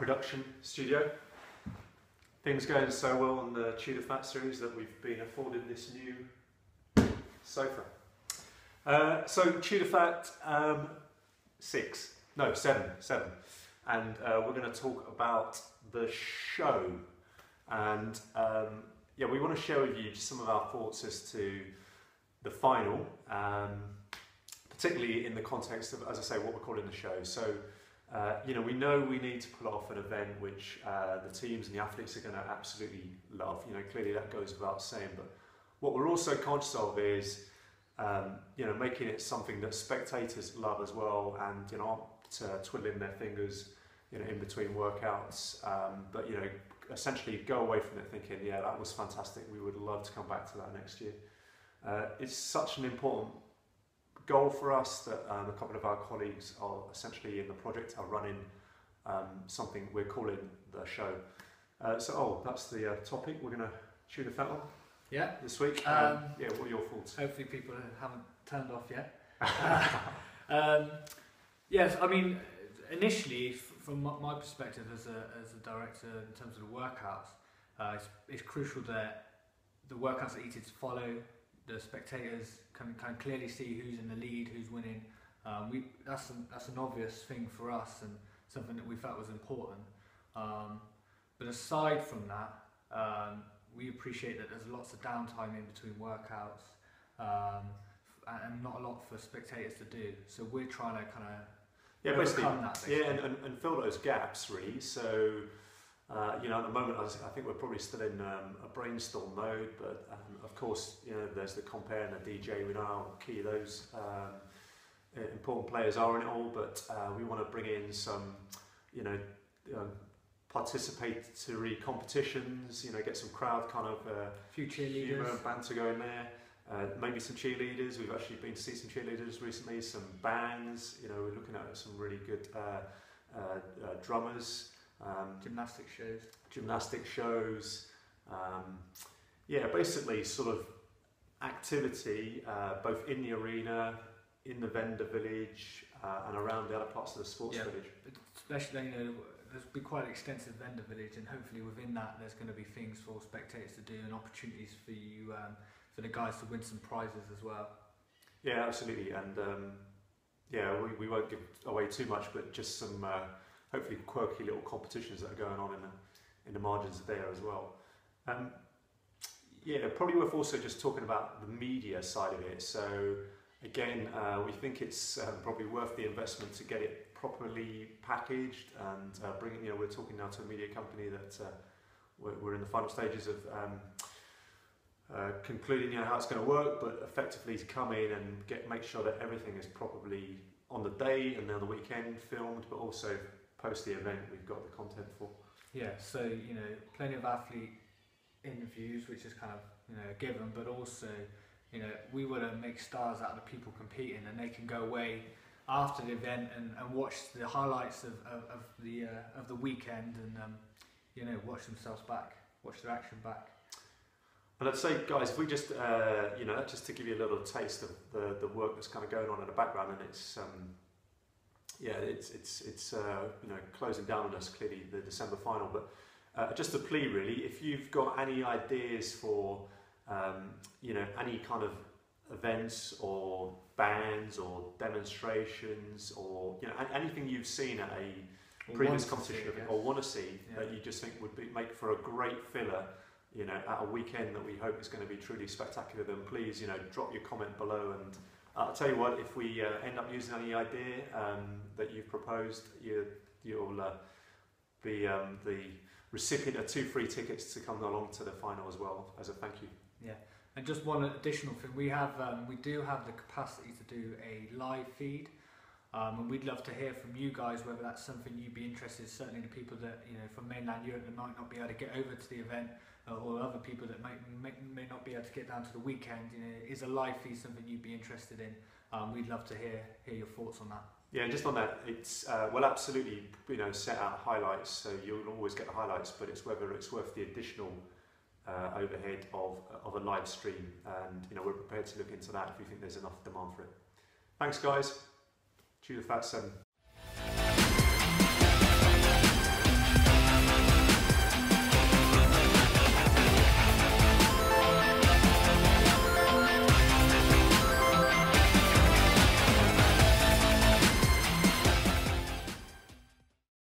production studio. Things going so well on the Chew the Fat series that we've been afforded this new sofa. So Chew the Fat 7, and we're going to talk about the show, and yeah, we want to share with you just some of our thoughts as to the final, particularly in the context of, as I say, what we're calling the show. So you know we need to pull off an event which the teams and the athletes are going to absolutely love. You know, clearly that goes without saying, but what we're also conscious of is you know, making it something that spectators love as well, and you know, aren't twiddling their fingers, you know, in between workouts, but you know, essentially go away from it thinking, yeah, that was fantastic, we would love to come back to that next year. It's such an important goal for us that a couple of our colleagues are essentially in the project are running something we're calling the show. So that's the topic we're going to chew the fat on. Yeah. This week. Yeah, what are your thoughts? Hopefully people haven't turned off yet. Yes, I mean, initially, from my perspective as a director in terms of the workouts, it's crucial that the workouts that you need to follow, the spectators can clearly see who's in the lead, who's winning. That's an obvious thing for us and something that we felt was important. But aside from that, we appreciate that there's lots of downtime in between workouts, and not a lot for spectators to do. So we're trying to overcome that. Yeah, and fill those gaps really. So you know, at the moment, I think we're probably still in a brainstorm mode, but of course, you know, there's the compare and the DJ. We know how key those important players are in it all, but we want to bring in some, you know, participatory competitions, you know, get some crowd few cheerleaders, humour and banter going there, maybe some cheerleaders. We've actually been to see some cheerleaders recently, some bands, you know, we're looking at some really good drummers, gymnastic shows, yeah, basically sort of activity both in the arena, in the vendor village, and around the other parts of the sports village. Especially, you know, there's been quite an extensive vendor village, and hopefully within that there's going to be things for spectators to do and opportunities for you, for the guys to win some prizes as well. Yeah, absolutely, and yeah, we won't give away too much, but just some hopefully quirky little competitions that are going on in the margins there as well. Yeah, probably worth also just talking about the media side of it. So again, we think it's probably worth the investment to get it properly packaged and bring it. You know, we're talking now to a media company that we're in the final stages of concluding, you know, how it's going to work, but effectively to come in and make sure that everything is properly on the day and then the weekend filmed, but also post the event we've got the content for. Yeah, so you know, plenty of athlete interviews, which is kind of, you know, a given, but also, you know, we want to make stars out of the people competing, and they can go away after the event and watch the highlights of the weekend, and you know, watch themselves back, watch their action back. And I'd say, guys, if we just you know, just to give you a little taste of the work that's kind of going on in the background, and it's yeah, it's you know, closing down on us, clearly the December final, but just a plea really, if you've got any ideas for you know, any kind of events or bands or demonstrations, or you know, anything you've seen at a previous competition or want to see, that you just think would make for a great filler, you know, at a weekend that we hope is going to be truly spectacular, then please, you know, drop your comment below, and I'll tell you what, if we end up using any idea that you've proposed, you'll be the recipient of 2 free tickets to come along to the final as well, as a thank you. Yeah, and just one additional thing, we do have the capacity to do a live feed, and we'd love to hear from you guys whether that's something you'd be interested in. Certainly the people that, you know, from mainland Europe that might not be able to get over to the event, or other people that may not be able to get down to the weekend. You know, is a live feed something you'd be interested in? We'd love to hear your thoughts on that. Yeah, and just on that, it's we'll absolutely, you know, set out highlights, so you'll always get the highlights, but it's whether it's worth the additional overhead of a live stream, and you know, we're prepared to look into that if we think there's enough demand for it. Thanks guys. Chew the Fat 7.